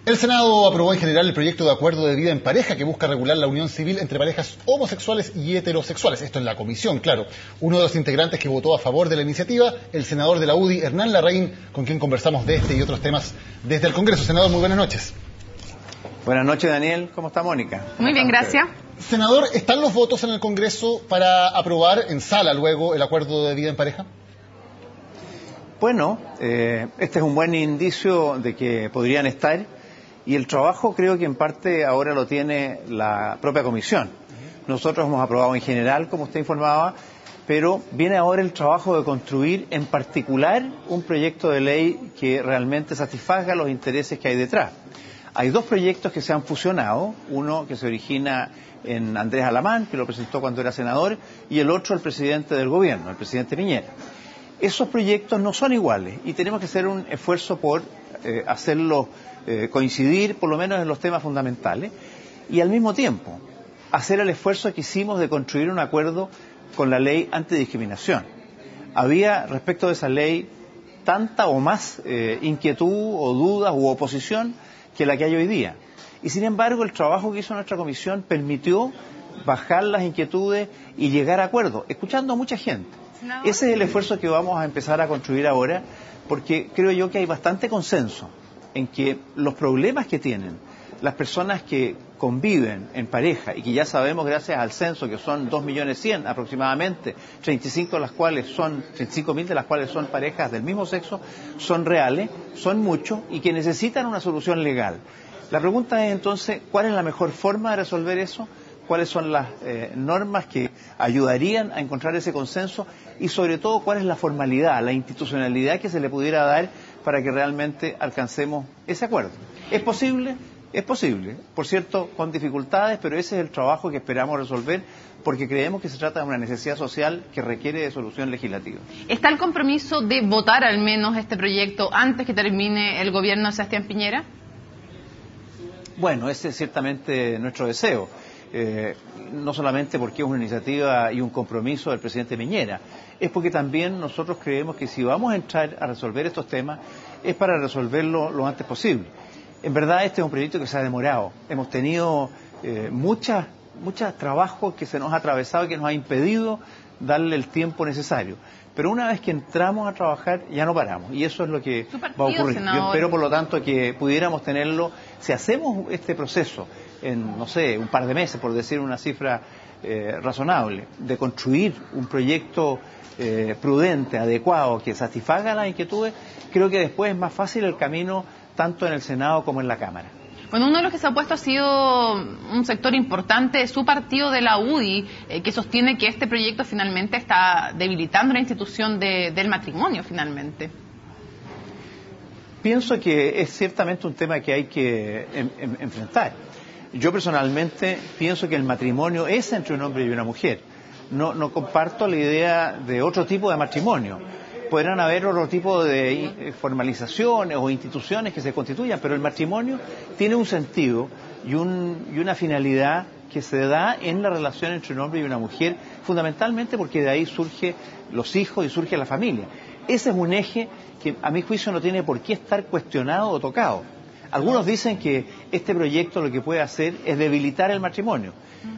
El Senado aprobó en general el proyecto de acuerdo de vida en pareja que busca regular la unión civil entre parejas homosexuales y heterosexuales. Esto en la comisión, claro. Uno de los integrantes que votó a favor de la iniciativa, el senador de la UDI, Hernán Larraín, con quien conversamos de este y otros temas desde el Congreso. Senador, muy buenas noches. Buenas noches, Daniel. ¿Cómo está Mónica? Muy bien, gracias. Senador, ¿están los votos en el Congreso para aprobar en sala luego el acuerdo de vida en pareja? Bueno, este es un buen indicio de que podrían estar. Y el trabajo creo que en parte ahora lo tiene la propia comisión. Nosotros hemos aprobado en general, como usted informaba, pero viene ahora el trabajo de construir en particular un proyecto de ley que realmente satisfaga los intereses que hay detrás. Hay dos proyectos que se han fusionado, uno que se origina en Andrés Alamán, que lo presentó cuando era senador, y el otro el presidente del gobierno, el presidente Piñera. Esos proyectos no son iguales y tenemos que hacer un esfuerzo por hacerlos coincidir por lo menos en los temas fundamentales y al mismo tiempo hacer el esfuerzo que hicimos de construir un acuerdo con la ley antidiscriminación. Había respecto de esa ley tanta o más inquietud o dudas u oposición que la que hay hoy día. Y sin embargo el trabajo que hizo nuestra comisión permitió bajar las inquietudes y llegar a acuerdos, escuchando a mucha gente. Ese es el esfuerzo que vamos a empezar a construir ahora, porque creo yo que hay bastante consenso en que los problemas que tienen las personas que conviven en pareja y que ya sabemos gracias al censo que son 2.100.000 aproximadamente, 35.000 de las cuales son parejas del mismo sexo, son reales, son muchos y que necesitan una solución legal. La pregunta es entonces, ¿cuál es la mejor forma de resolver eso? ¿Cuáles son las normas que ayudarían a encontrar ese consenso? Y sobre todo, ¿cuál es la formalidad, la institucionalidad que se le pudiera dar para que realmente alcancemos ese acuerdo? ¿Es posible? Es posible, por cierto, con dificultades, pero ese es el trabajo que esperamos resolver, porque creemos que se trata de una necesidad social que requiere de solución legislativa. ¿Está el compromiso de votar al menos este proyecto antes que termine el gobierno de Sebastián Piñera? Bueno, ese es ciertamente nuestro deseo. No solamente porque es una iniciativa y un compromiso del presidente Piñera, es porque también nosotros creemos que si vamos a entrar a resolver estos temas es para resolverlo lo antes posible. En verdad este es un proyecto que se ha demorado, hemos tenido muchos trabajos que se nos ha atravesado y que nos ha impedido darle el tiempo necesario. Pero una vez que entramos a trabajar ya no paramos y eso es lo que va a ocurrir. Yo espero por lo tanto que pudiéramos tenerlo, si hacemos este proceso en, no sé, un par de meses, por decir una cifra razonable, de construir un proyecto prudente, adecuado, que satisfaga las inquietudes, creo que después es más fácil el camino tanto en el Senado como en la Cámara. Bueno, uno de los que se ha opuesto ha sido un sector importante de su partido, de la UDI, que sostiene que este proyecto finalmente está debilitando la institución del matrimonio, finalmente. Pienso que es ciertamente un tema que hay que enfrentar. Yo personalmente pienso que el matrimonio es entre un hombre y una mujer. No comparto la idea de otro tipo de matrimonio. Podrán haber otro tipo de formalizaciones o instituciones que se constituyan, pero el matrimonio tiene un sentido y una finalidad que se da en la relación entre un hombre y una mujer, fundamentalmente porque de ahí surgen los hijos y surge la familia. Ese es un eje que a mi juicio no tiene por qué estar cuestionado o tocado. Algunos dicen que este proyecto lo que puede hacer es debilitar el matrimonio,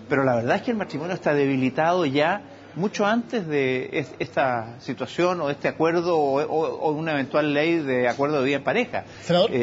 pero la verdad es que el matrimonio está debilitado ya mucho antes de esta situación o de este acuerdo o una eventual ley de acuerdo de vida en pareja.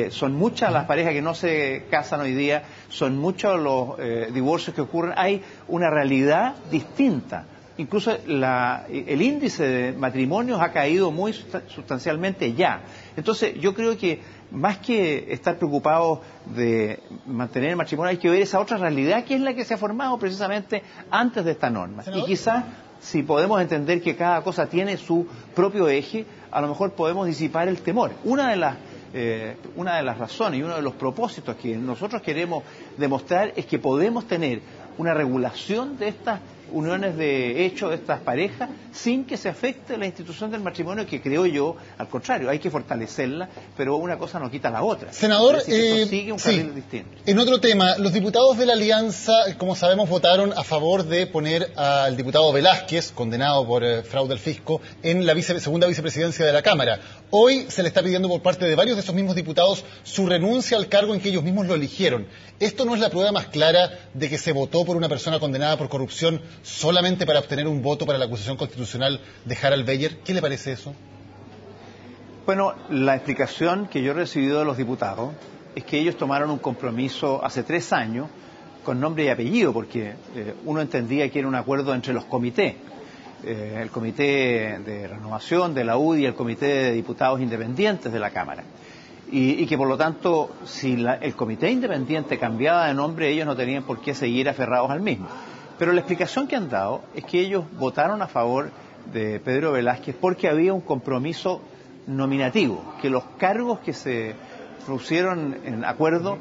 Son muchas las parejas que no se casan hoy día, son muchos los divorcios que ocurren, hay una realidad distinta. Incluso el índice de matrimonios ha caído muy sustancialmente ya. Entonces yo creo que más que estar preocupados de mantener el matrimonio, hay que ver esa otra realidad que es la que se ha formado precisamente antes de esta norma. Y quizás si podemos entender que cada cosa tiene su propio eje, a lo mejor podemos disipar el temor. Una de las razones y uno de los propósitos que nosotros queremos demostrar es que podemos tener una regulación de estas uniones de hecho de estas parejas sin que se afecte la institución del matrimonio, que creo yo, al contrario, hay que fortalecerla, pero una cosa no quita la otra. Senador, es decir, que esto sigue un carril distinto. En otro tema, los diputados de la Alianza, como sabemos, votaron a favor de poner al diputado Velázquez, condenado por fraude al fisco, en la segunda vicepresidencia de la Cámara. Hoy se le está pidiendo por parte de varios de esos mismos diputados su renuncia al cargo en que ellos mismos lo eligieron. ¿Esto no es la prueba más clara de que se votó por una persona condenada por corrupción solamente para obtener un voto para la acusación constitucional de Harald Beyer? ¿Qué le parece eso? Bueno, la explicación que yo he recibido de los diputados es que ellos tomaron un compromiso hace 3 años con nombre y apellido, porque uno entendía que era un acuerdo entre los comités, el Comité de Renovación de la UDI y el Comité de Diputados Independientes de la Cámara. Y que por lo tanto, si el comité independiente cambiaba de nombre, ellos no tenían por qué seguir aferrados al mismo. Pero la explicación que han dado es que ellos votaron a favor de Pedro Velázquez porque había un compromiso nominativo, que los cargos que se pusieron en acuerdo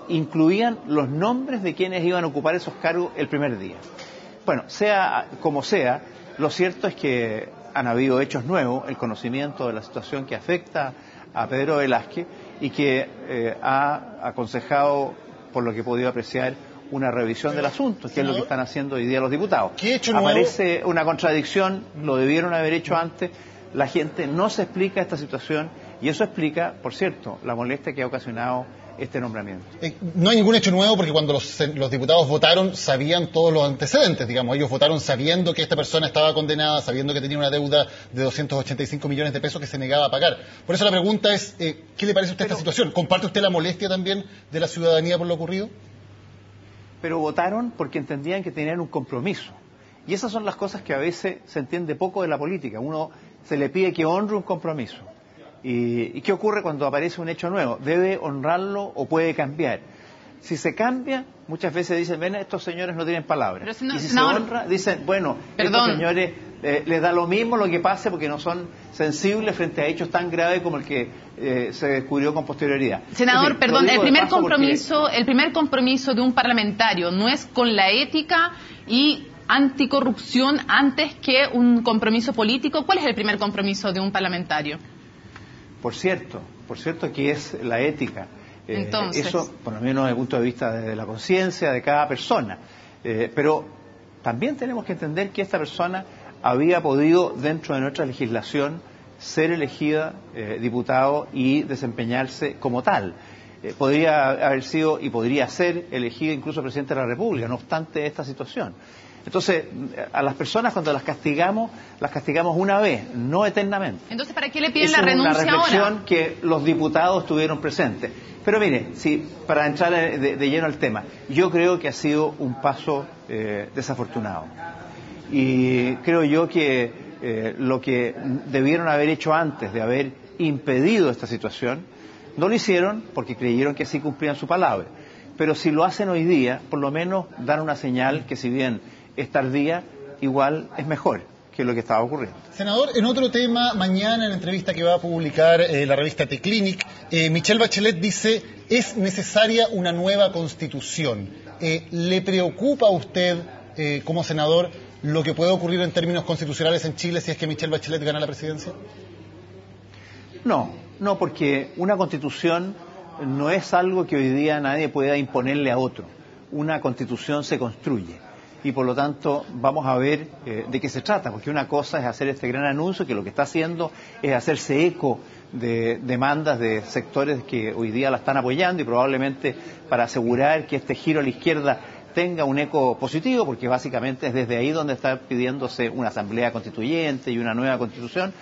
incluían los nombres de quienes iban a ocupar esos cargos el primer día. Bueno, sea como sea, lo cierto es que han habido hechos nuevos, el conocimiento de la situación que afecta a Pedro Velázquez y que ha aconsejado, por lo que he podido apreciar, una revisión del asunto, que es lo que están haciendo hoy día los diputados. ¿Qué hecho Aparece una contradicción, lo debieron haber hecho antes, la gente no se explica esta situación y eso explica, por cierto, la molestia que ha ocasionado este nombramiento. No hay ningún hecho nuevo porque cuando los diputados votaron sabían todos los antecedentes, digamos, ellos votaron sabiendo que esta persona estaba condenada, sabiendo que tenía una deuda de 285 millones de pesos que se negaba a pagar. Por eso la pregunta es, ¿qué le parece a usted esta situación? ¿Comparte usted la molestia también de la ciudadanía por lo ocurrido? Pero votaron porque entendían que tenían un compromiso. Y esas son las cosas que a veces se entiende poco de la política. Uno se le pide que honre un compromiso. ¿Y qué ocurre cuando aparece un hecho nuevo? ¿Debe honrarlo o puede cambiar? Si se cambia, muchas veces dicen, ven, estos señores no tienen palabra. Y si se honra, dicen, bueno, estos señores les da lo mismo lo que pase porque no son sensibles frente a hechos tan graves como el que se descubrió con posterioridad. Senador, fin, perdón, el primer compromiso de un parlamentario no es con la ética y anticorrupción antes que un compromiso político. ¿Cuál es el primer compromiso de un parlamentario? Por cierto que es la ética. Entonces, eso, por lo menos desde el punto de vista de la conciencia de cada persona. Pero también tenemos que entender que esta persona había podido, dentro de nuestra legislación, ser elegida diputado y desempeñarse como tal. Podría haber sido y podría ser elegida incluso presidente de la República, no obstante esta situación. Entonces, a las personas cuando las castigamos una vez, no eternamente. Entonces, ¿para qué le piden la renuncia ahora? Es una reflexión que los diputados tuvieron presente. Pero mire, para entrar de lleno al tema, yo creo que ha sido un paso desafortunado. Y creo yo que lo que debieron haber hecho antes de haber impedido esta situación, no lo hicieron porque creyeron que sí cumplían su palabra. Pero si lo hacen hoy día, por lo menos dan una señal que si bien es tardía, igual es mejor que lo que estaba ocurriendo. Senador, en otro tema, mañana en la entrevista que va a publicar la revista T-Clinic, Michelle Bachelet dice, es necesaria una nueva constitución. ¿Le preocupa a usted, como senador, lo que puede ocurrir en términos constitucionales en Chile si es que Michelle Bachelet gana la presidencia? No, porque una constitución no es algo que hoy día nadie pueda imponerle a otro. Una constitución se construye. Y por lo tanto vamos a ver de qué se trata, porque una cosa es hacer este gran anuncio, que lo que está haciendo es hacerse eco de demandas de sectores que hoy día la están apoyando y probablemente para asegurar que este giro a la izquierda tenga un eco positivo, porque básicamente es desde ahí donde está pidiéndose una asamblea constituyente y una nueva constitución.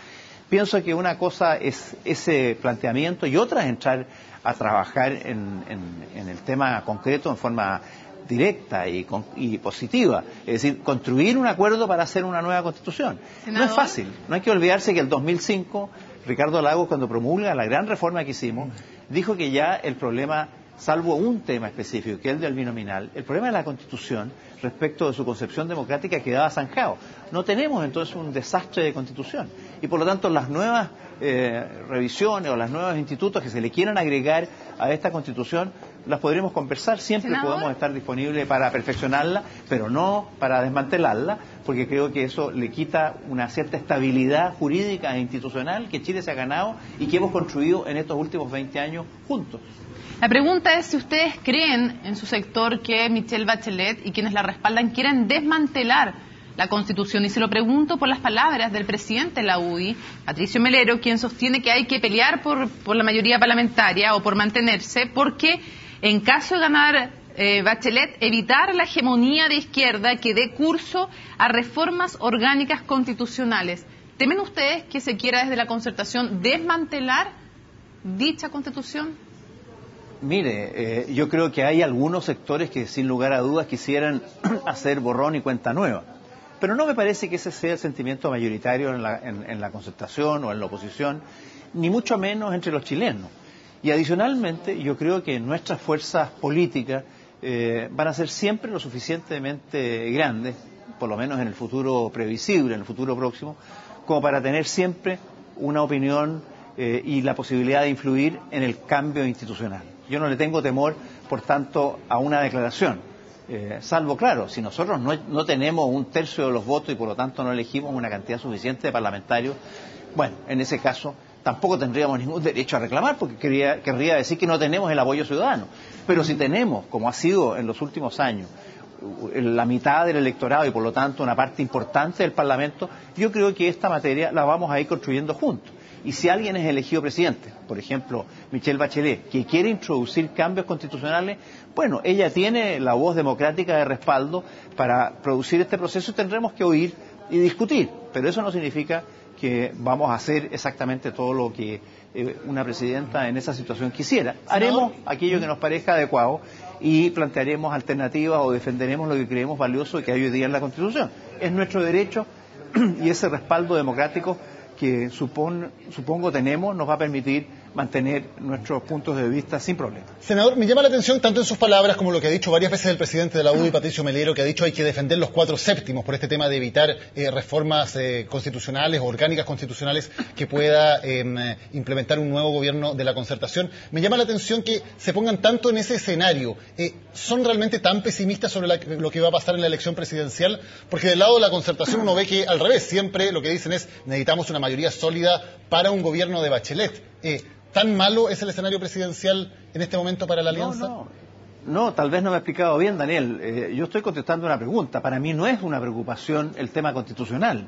Pienso que una cosa es ese planteamiento y otra es entrar a trabajar en el tema concreto en forma directa y positiva, es decir, construir un acuerdo para hacer una nueva constitución. Senador. No es fácil, no hay que olvidarse que el 2005 Ricardo Lagos, cuando promulga la gran reforma que hicimos, dijo que ya el problema, salvo un tema específico, que es el del binominal, el problema de la constitución respecto de su concepción democrática quedaba zanjado. No tenemos entonces un desastre de constitución y por lo tanto las nuevas revisiones o los nuevos institutos que se le quieran agregar a esta constitución las podremos conversar, siempre ¿Senador? podemos estar disponibles para perfeccionarla, pero no para desmantelarla, porque creo que eso le quita una cierta estabilidad jurídica e institucional que Chile se ha ganado y que hemos construido en estos últimos 20 años juntos. La pregunta es si ustedes creen en su sector que Michelle Bachelet y quienes la respaldan quieren desmantelar la Constitución. Y se lo pregunto por las palabras del presidente de la UDI, Patricio Melero, quien sostiene que hay que pelear por la mayoría parlamentaria o por mantenerse, porque en caso de ganar Bachelet, evitar la hegemonía de izquierda que dé curso a reformas orgánicas constitucionales. ¿Temen ustedes que se quiera desde la concertación desmantelar dicha Constitución? Mire, yo creo que hay algunos sectores que sin lugar a dudas quisieran hacer borrón y cuenta nueva. Pero no me parece que ese sea el sentimiento mayoritario en la concertación o en la oposición, ni mucho menos entre los chilenos. Y adicionalmente, yo creo que nuestras fuerzas políticas van a ser siempre lo suficientemente grandes, por lo menos en el futuro previsible, en el futuro próximo, como para tener siempre una opinión y la posibilidad de influir en el cambio institucional. Yo no le tengo temor, por tanto, a una declaración. Salvo, claro, si nosotros no tenemos un tercio de los votos y por lo tanto no elegimos una cantidad suficiente de parlamentarios, bueno, en ese caso tampoco tendríamos ningún derecho a reclamar, porque querría decir que no tenemos el apoyo ciudadano. Pero si tenemos, como ha sido en los últimos años, la mitad del electorado y por lo tanto una parte importante del Parlamento, yo creo que esta materia la vamos a ir construyendo juntos. Y si alguien es elegido presidente, por ejemplo, Michelle Bachelet, que quiere introducir cambios constitucionales, bueno, ella tiene la voz democrática de respaldo para producir este proceso y tendremos que oír y discutir. Pero eso no significa que vamos a hacer exactamente todo lo que una presidenta en esa situación quisiera. Haremos aquello que nos parezca adecuado y plantearemos alternativas o defenderemos lo que creemos valioso y que hay hoy día en la Constitución. Es nuestro derecho y ese respaldo democrático que supongo tenemos nos va a permitir mantener nuestros puntos de vista sin problema. Senador, me llama la atención tanto en sus palabras como lo que ha dicho varias veces el presidente de la UDI, Patricio Melero, que ha dicho hay que defender los 4 séptimos por este tema de evitar reformas constitucionales o orgánicas constitucionales que pueda implementar un nuevo gobierno de la concertación. Me llama la atención que se pongan tanto en ese escenario. ¿Son realmente tan pesimistas sobre lo que va a pasar en la elección presidencial? Porque del lado de la concertación uno ve que al revés, siempre lo que dicen es necesitamos una mayoría sólida para un gobierno de Bachelet. ¿Tan malo es el escenario presidencial en este momento para la alianza? No, tal vez no me he explicado bien, Daniel. Yo estoy contestando una pregunta. Para mí no es una preocupación el tema constitucional.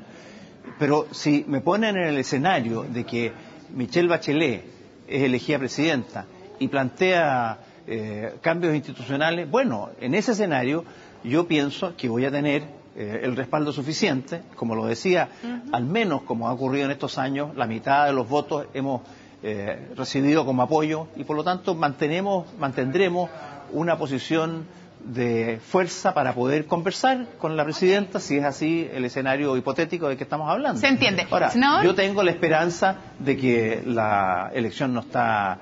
Pero si me ponen en el escenario de que Michelle Bachelet es elegida presidenta y plantea cambios institucionales, bueno, en ese escenario yo pienso que voy a tener el respaldo suficiente. Como lo decía, al menos como ha ocurrido en estos años, la mitad de los votos hemos recibido como apoyo y por lo tanto mantendremos una posición de fuerza para poder conversar con la presidenta, si es así el escenario hipotético de que estamos hablando. Se entiende. Ahora, ¿Senador? Yo tengo la esperanza de que la elección no está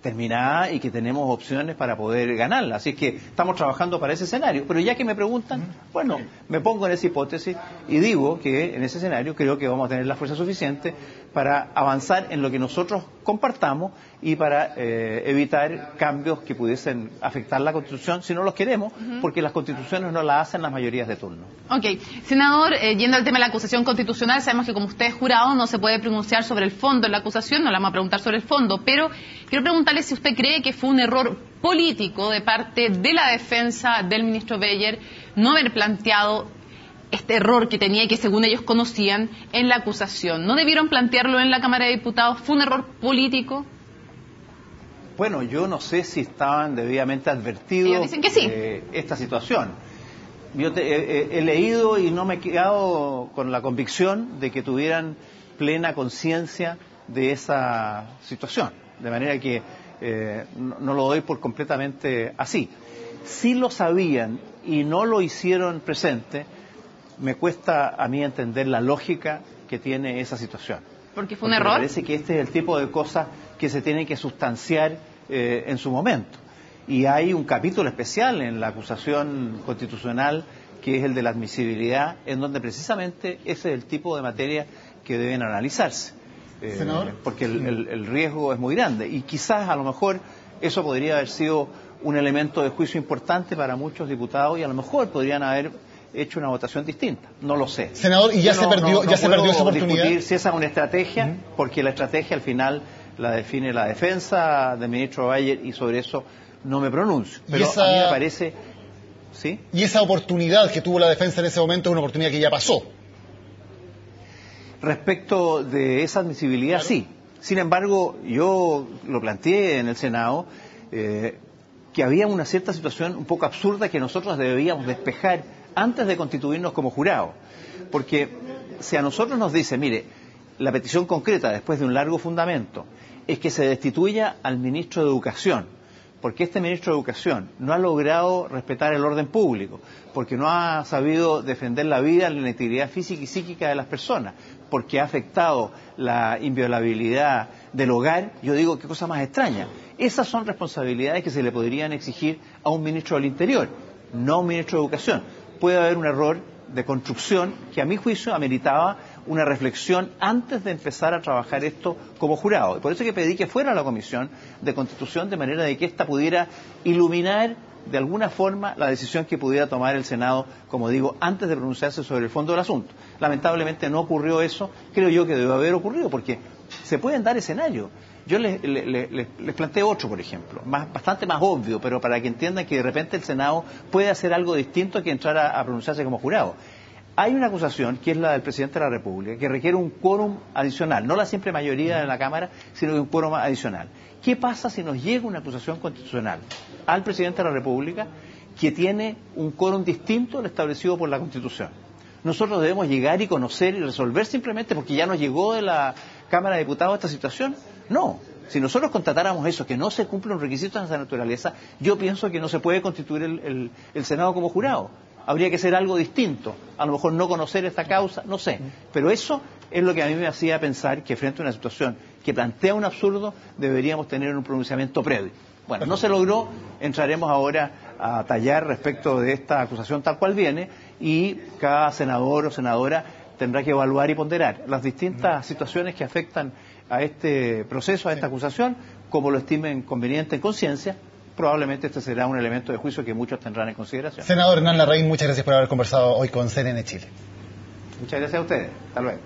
terminada y que tenemos opciones para poder ganarla. Así que estamos trabajando para ese escenario. Pero ya que me preguntan, bueno, me pongo en esa hipótesis y digo que en ese escenario creo que vamos a tener la fuerza suficiente para avanzar en lo que nosotros compartamos y para evitar cambios que pudiesen afectar la Constitución si no los queremos, porque las constituciones no las hacen las mayorías de turno. Ok. Senador, yendo al tema de la acusación constitucional, sabemos que como usted es jurado no se puede pronunciar sobre el fondo de la acusación, no le vamos a preguntar sobre el fondo, pero quiero preguntarle si usted cree que fue un error político de parte de la defensa del ministro Beyer no haber planteado este error que tenía y que según ellos conocían en la acusación. ¿No debieron plantearlo en la Cámara de Diputados? ¿Fue un error político? Bueno, yo no sé si estaban debidamente advertidos Ellos dicen que sí. de esta situación. Yo he leído y no me he quedado con la convicción de que tuvieran plena conciencia de esa situación. De manera que no lo doy por completamente así. Si lo sabían y no lo hicieron presente, me cuesta a mí entender la lógica que tiene esa situación. ¿Porque fue un error? Me parece que este es el tipo de cosas que se tienen que sustanciar en su momento. Y hay un capítulo especial en la acusación constitucional que es el de la admisibilidad, en donde precisamente ese es el tipo de materia que deben analizarse. Senador. Porque el riesgo es muy grande. Y quizás a lo mejor Eso podría haber sido un elemento de juicio importante para muchos diputados y a lo mejor podrían haber hecho una votación distinta. No lo sé. Senador, ¿y ya se perdió esa oportunidad? Discutir si esa es una estrategia, porque la estrategia al final la define la defensa del ministro Bayer y sobre eso no me pronuncio. Pero a mí me parece... ¿Sí? Y esa oportunidad que tuvo la defensa en ese momento es una oportunidad que ya pasó. Respecto de esa admisibilidad, claro. Sí. Sin embargo, yo lo planteé en el Senado, que había una cierta situación un poco absurda que nosotros debíamos despejar antes de constituirnos como jurado. Porque si a nosotros nos dice, mire, la petición concreta, después de un largo fundamento, es que se destituya al ministro de Educación, porque este ministro de Educación no ha logrado respetar el orden público, porque no ha sabido defender la vida, la integridad física y psíquica de las personas, porque ha afectado la inviolabilidad del hogar, yo digo, qué cosa más extraña. Esas son responsabilidades que se le podrían exigir a un ministro del Interior, no a un ministro de Educación. Puede haber un error de construcción que a mi juicio ameritaba una reflexión antes de empezar a trabajar esto como jurado. Por eso que pedí que fuera a la Comisión de Constitución de manera de que ésta pudiera iluminar de alguna forma la decisión que pudiera tomar el Senado, como digo, antes de pronunciarse sobre el fondo del asunto. Lamentablemente no ocurrió eso, creo yo que debe haber ocurrido, porque se pueden dar escenarios. Yo les planteo otro, por ejemplo, bastante más obvio, pero para que entiendan que de repente el Senado puede hacer algo distinto que entrar a pronunciarse como jurado. Hay una acusación, que es la del presidente de la República, que requiere un quórum adicional, no la simple mayoría de la Cámara, sino un quórum adicional. ¿Qué pasa si nos llega una acusación constitucional al presidente de la República que tiene un quórum distinto al establecido por la Constitución? ¿Nosotros debemos llegar y conocer y resolver simplemente porque ya nos llegó de la Cámara de Diputados esta situación? No. Si nosotros constatáramos eso, que no se cumple un requisito de esa naturaleza, yo pienso que no se puede constituir el Senado como jurado. Habría que ser algo distinto, a lo mejor no conocer esta causa, no sé, pero eso es lo que a mí me hacía pensar que frente a una situación que plantea un absurdo, deberíamos tener un pronunciamiento previo. Bueno, no se logró, entraremos ahora a tallar respecto de esta acusación tal cual viene y cada senador o senadora tendrá que evaluar y ponderar las distintas situaciones que afectan a este proceso, a esta acusación, como lo estimen conveniente en conciencia. Probablemente este será un elemento de juicio que muchos tendrán en consideración. Senador Hernán Larraín, muchas gracias por haber conversado hoy con CNN Chile. Muchas gracias a ustedes. Hasta luego.